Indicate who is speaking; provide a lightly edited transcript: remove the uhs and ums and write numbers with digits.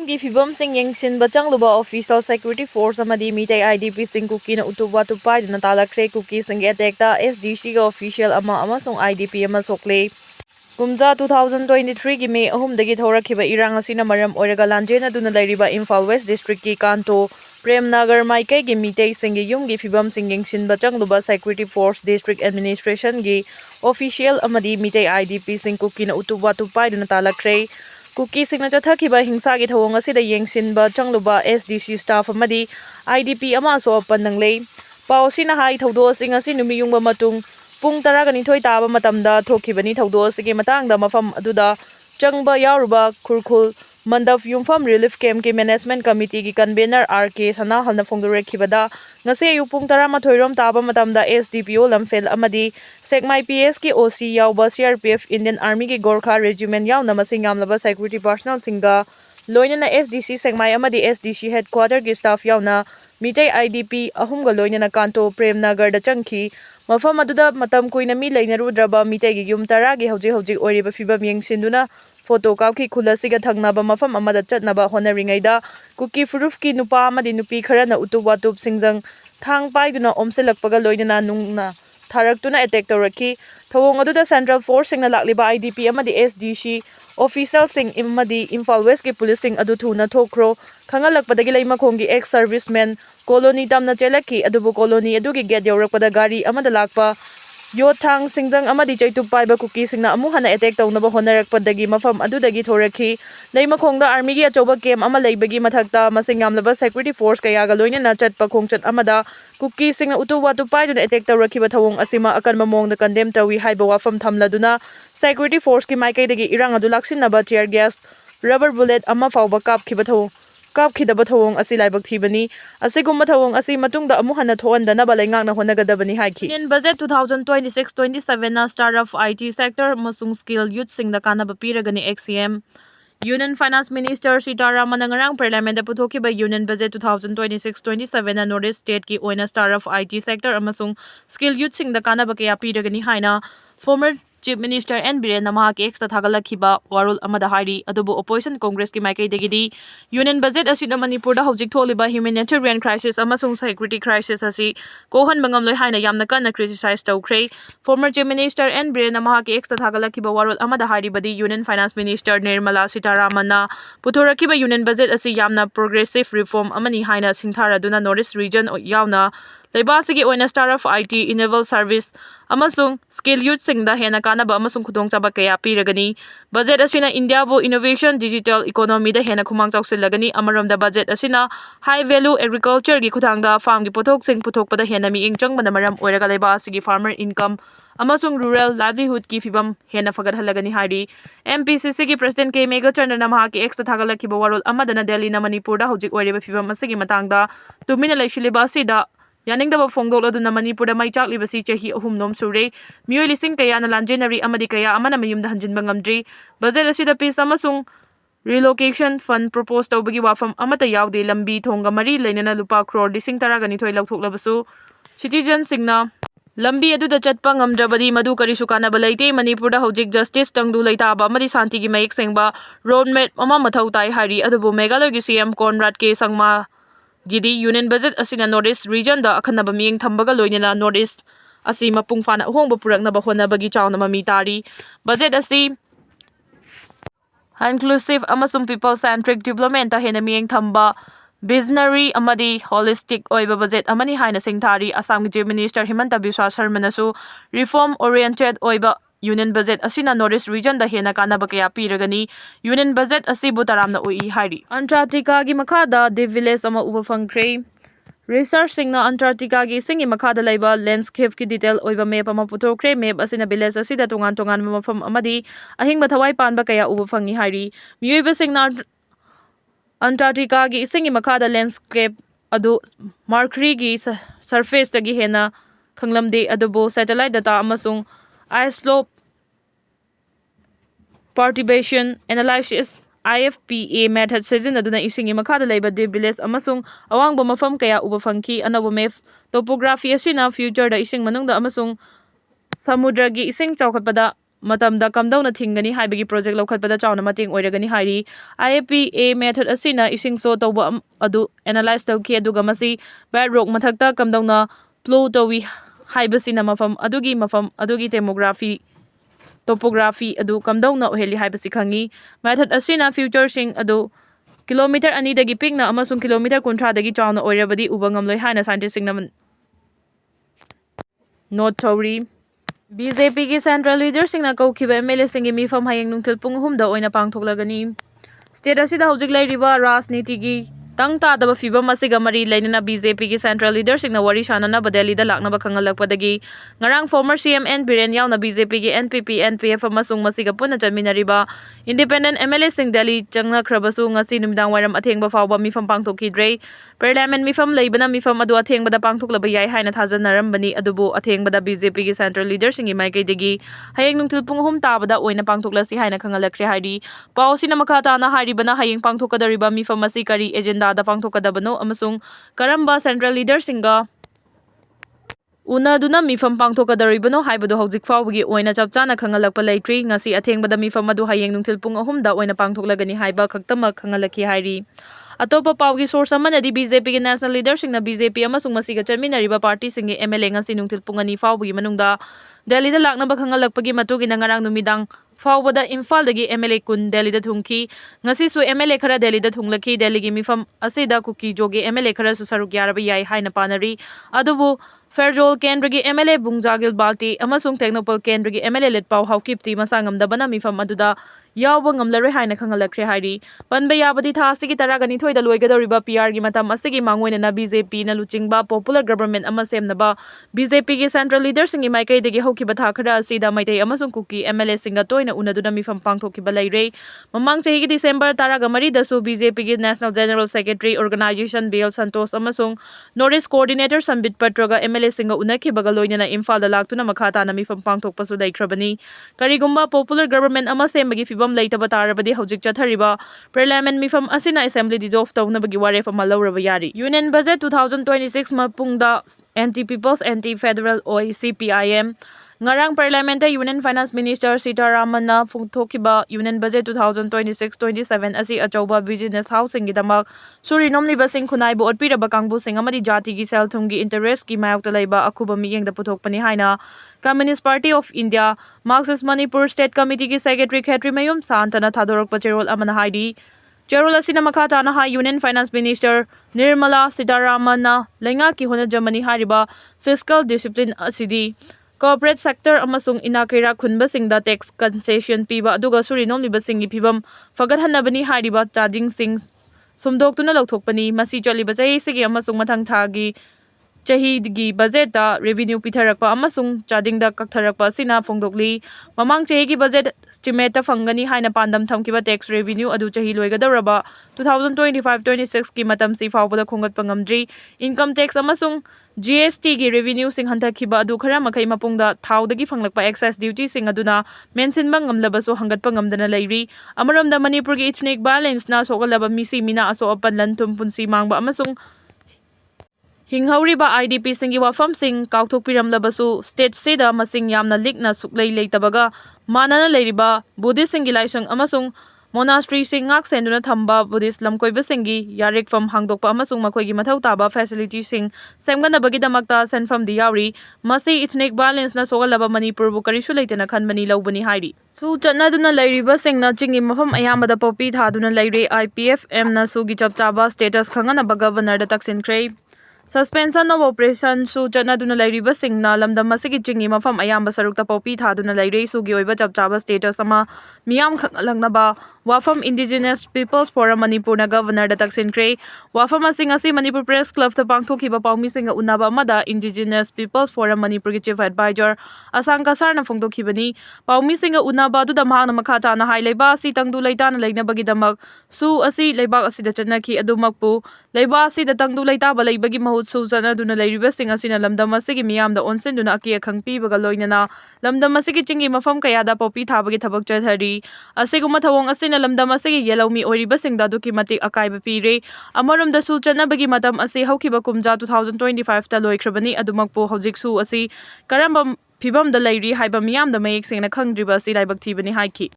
Speaker 1: yumgi fibamsing yengsinba changluba official security force amadi Meitei IDP sing Kuki na Utup Watup Paiduna Tannarakhre Kukigi Attackta Sdc ga official amasung IDP ama Sokle Kumja 2023 gi May 3 dagi thorakhiba irang asina maram oiraga lanjena duna lairiba Imphal West district ki Kanto Premnagar Maikai gi Meitei sing yumgi fibamsing yengsinba changluba security force district administration gi official amadi Meitei IDP sing Kuki na Utup Watup Paiduna Tannarakhre Kuki signature thakiba hingsa gi thawong asida yengsinba changluba SDC staff amadi IDP ama so pananglei pau sina hai thawdo singa si numi yungba matung pung 12 taba matamda thokibani thawdo sigi matangda mafam aduda changba yauruba khurkhul mandaf yumfam relief camp ke management committee gi convener RK sana halna phongdorekhibada ngase yu pung 12 rom taba matamda SDPO lamfel amadi Sekmai PS ki OC yauba CRPF Indian Army ki Gorkha regiment yauna masing amlaba security personnel singa loinana SDC Sekmai amadi SDC headquarter ki staff yauna Meitei IDP ahumga loinana Kanto Premnagar da changki mafam aduda matam kuina mi leinarudraba Meitei gi yum tara gi hojik oiriba fibam yengsinduna photo kapki khulasiga thangnaba mafam amada chatnaba honaringaida Kuki Furuf ki nupa amadi nupi kharana Utup Watup singjang thang paiduna omselakpaga loinana nungna Tharakuna attack toraki thawong aduda central force singna lakliba IDP amadi SDC official sing imadi Imphal West ki police sing adu thuna thokro khangalakpadagi leimakhongi ex serviceman colony tamna chelaki adubu colony adugi get yaurakpada gari amada lakpa yothang singjang amadi chaitup paiba Kuki singna amu hana attack tawnaba honarakpadagi mafam adudagi thoraki leimakhongda army gi achoba camp ama leibagi mathakta masing yamlaba security force kayaga loinana chatpa khongchat amada Kuki singna Utup Watup Paiduna attack tawrakiba thawong asima akanma mongda condemn tawi haiba wafam thamladuna security force ki maikaidagi irang adu laksinaba tear gas rubber bullet ama fawba kapkhidaba thawong asi laibak thibani asigumba thawong asi matungda amu hana thoandanaba leingakna honagadabani haiki in budget 2026-27 na startup IT sector masung skill youth singda kanaba piragani XCM Union Finance Minister Sitaram nangarang Parliament puthokiba Union Budget 2026-27 na Northeast State ki oina startup IT sector amasung skill youth singda kanaba kaya piragani haina former Chief Minister N. Biren Namahaki extra thagalakhiba warul amada hari adubu opposition Congress ki maikai degidi Union Budget asina Manipur da hojik tholiba humanitarian crisis amasung security crisis asi kohan bangamloi haina yamna kana criticize tawkre former Chief Minister N. Biren Namahaki extra thagalakhiba warul amada hari badi Union Finance Minister Nirmala Sitaraman na puthorakiba Union Budget asi yamna progressive reform amani haina singthara duna Northeast region yauna Leibasigi oina startup IT enable service amasung skill youth singda hena kanaba amasung khudongchaba kaya piragani budget asina India bu innovation digital economy da hena khumang chausilagani amaramda budget asina high value agriculture gi khudangda farm gi pothok sing puthokpada hena mi ingchang bana maram oiraga leibasigi farmer income amasung rural livelihood ki fibam hena fagadhalagani hari MPCC ki president K Mega Chandana Mahaki extra thagalakhiba warol amadana Delhi na Manipur da hojik oiriba fibam asigi matangda tumina leishilibasi da Yaningdaba fongdol aduna Manipur da mai chaklibasi chahi ahum nom sure mioi lising kaya na lanjenary amadi kaya amana mayumda hanjinba ngamdri budget asida piece amasung relocation fund propose tawbagi wafam amata yawde lambi thonga mari leinana lupa crore lising taragani thoi lauthoklabasu citizen singna lambi aduda chatpa ngamdrabadi madu karisu kanaba leite Manipur da hojik justice tangdu leitaba amadi santi gi mayek sengba road map ama mathau tai hari adubu Meghalaya gi CM Conrad K Sangma Gidi Union Budget asina Northeast region da akhanaba miyeng thambaga loinana Northeast asi mapung fana hongba puraknaba honabagi chauna mami tari budget asi inclusive amasung people centric development ta hena miyeng thamba visionary amadi holistic oiba budget amani haina singthari Assam Chief Minister Himanta Biswa Sharma nasu reform oriented oiba Union Budget asina Northeast region da hena kanaba kaya piragani Union Budget asibu taramna ui hari Antarctica gi makhada the village ama uba phangkre research singna Antarctica gi singi makhada laiba landscape ki detail oiba map ama puthokre map asina village asida tongan mafam amadi ahingba thawai panba kaya uba phangi hari miyoiba singna Antarctica gi singi makhada landscape adu mercury gi surface tagi hena khanglamde adubo satellite data amasung ice slope perturbation analysis IFPA method sizinaduna isingi makhada laiba de village amasung awangba mafam kaya uba phangki anaba map topography asina future da ising manungda amasung samudra gi ising chawkhatpada matamda kamdauna thingani haibagi project lokhatpada chauna mating oiragani hairi IAPA method asina ising flow tawba adu analyze tawki aduga masi bedrock mathakta kamdauna flow tawi haibasina mafam adugi topography adu kamdauna oheli haibasi khangi method asina future sing adu kilometer ani dagi pikna amasung kilometer kunthra dagi chauna oirabadi ubangam loi haina scientist sing na not tawri BJP ki central leaders singna kaukiba MLA singi mifam hayeng nungthil pung 3 da oina pangthoklagani state asida hojik lairiba rajniti gi tang ta daba fibam asiga mari lainana BJP ki central leaders singna wari shanana badeli da lakna ba khangalakpadagi ngarang former CM N Biren Yaona BJP ki NPP NPF amasung masiga punna chaminariba independent MLA sing Delhi changna khrabasu ngasi numdang wairam athengba fawba mifam pangthokidre parliament mifam leibana mifam adu athengbada pangthoklaba yai haina thajanarambani adubu athengbada BJP ki central leaders singi maikaidagi hayeng nungthil pung 3 tabada oina pangthoklasi haina khangalakre hairi pausina makata na haribana hayeng pangthokadariba mifam asi kari agenda da pangthokadabano amasung karamba central leader singa unaduna mifam pangthokadaribono haibado hojik fawgi oina chapchana khangalakpa leitri ngasi athengbada mifam adu hayeng nungthil pung 3 da oina pangthoklagani haiba khaktama khangalaki hairi atopa pawgi source amanadi BJP ki national leader singna BJP amasung masiga chaminariba party singi MLA ngasi nungthil pung 2 fawgi manungda Delhi da lakna ba khangalakpagi matugina ngarang numidang fawbada Imphal dagi MLA kun Delhi da thungki ngasi su MLA khara Delhi da thunglaki Delhi gi mifam asida kuki jogi MLA khara su saruk yaraba yai haina panari adubu Federal Kendra gi MLA Bungjagil Balti amasung Technopol Kendra gi MLA letpaw haukipti masangam dabana mifam aduda yawba ngamlaroi haina khangalakre hairi panba yabadi tha asigi taragani thoida loigadoriba PR gi matam asigi mangoina na BJP na luchingba popular government ama semnaba BJP gi central leader singi maikai degi hokiba tha khara asida maitai amasung kuki MLA singa toina unaduna mifam pangthokiba leire mamang chehi gi December taraga mari dasu BJP gi national general secretary organization BL Santos amasung Norris coordinator Sambit Patraga MLA singa unaki bagaloina na Imphal da laktuna makhata na mifam pangthokpasu daikrabani karigumba popular government ama sembagi fibam laitaba tarabadi hojik chathariba parliament mifam asina assembly dissolve tawnabagi waref ama lawraba yari union budget 2026 mapungda anti people's anti federal oi CPIM ngarang parliament union finance minister Sitaramana phungthokiba union budget 2026-27 asi achauba business housing gi damak surinom liba sing khunai bo otpiraba kangbu sing amadi jati gi sel thumgi interest gi mayok talaiba akuba mi yengda puthokpani haina Communist Party of India Marxist Manipur State Committee ki secretary Khetri Mayum Santana Thadorak Pachirol Amana Haidi Cherol asina makhatana ha Union Finance Minister Nirmala Sitaramana lenga ki hona Germany hariba fiscal discipline asidi corporate sector amasung inakira khunba singda tax concession piba aduga surinom liba singi phibam fagathanabani hariba charging sing sumdoktuna lauthokpani masi chaliba chai sigi amasung mathang thagi chahi gi budget da revenue pitharakpa amasung charging da kaktharakpa sina phongdokli mamang chahi gi budget estimate ta fangani haina pandam thamkiba tax revenue adu chahi loigadoraba 2025-26 ki matam si fawbada khongat pangamdri income tax amasung GST gi revenue sing hantakhiba adu khara makai mapungda thaudagi fanglakpa excess duty sing aduna mention bang ngamlabaso hangatpa ngamdana leiri amaramda Manipur gi ethnic violence na sogalaba misi mina aso apan lantum punsi mangba amasung Hinghauriba IDP singi wafam sing kauthok piramlabasu state seda masing yamna likna suklei leitabaga manana leiriba Buddhist singi laisung amasung monastery sing ngak senduna thamba Buddhist lamkoiba singi yarik fam hangdokpa amasung makoigi mathau taba facility sing semgana bagi damakta senfam di yauri masi ethnic violence na sogalaba Manipur bu karishu leitana khanbani lawbani hairi su chatnaduna leiriba singna chingi mafam ayamada popi thaduna leire IPFM na sugi chapchaba status khangana ba governor da taksinkhre Suspension of operation su chanaduna lairiba singna lamdam masigi chingi mafam ayamba sarukta popi thaduna laire sugi oiba chapchaba status ama miyam khangalangnaba wafam indigenous peoples forum Manipur na governor da taksinkhre wafam asing asi Manipur press club ta pangthokiba paumi singa unaba amada indigenous peoples forum Manipur ki chief advisor asang kasar na phongdokhibani paumi singa unaba du damhang na makhata na haileba si tangdu leitana leinabagi damak su asi leibak asi da chanaki adumakpu leiba asi da tangdu leita ba leibagi mahut su chanaduna leiriba sing asina lamdam asigi miyam da onsinduna aki akhang pibaga loinana lamdam asigi chingi mafam kaya da popi thabagi thabak chathari asiguma thawong asina lamdam asigi yelawmi oiriba singda duki matik akaiba pire amarom da su chanabagi matam asi haukiba kumja 2025 ta loikrabani adumakpo hojik su asi karamba ꯐꯤꯕꯝꯗ ꯂꯩꯔꯤ ꯍꯥꯏꯕ ꯃꯤꯌꯥꯝꯗ ꯃꯌꯦꯛ ꯁꯦꯡꯅ ꯈꯪꯗ꯭ꯔꯤꯕ ꯑꯁꯤ ꯂꯥꯏꯕꯛ ꯊꯤꯕꯅꯤ ꯍꯥꯏꯈꯤ꯫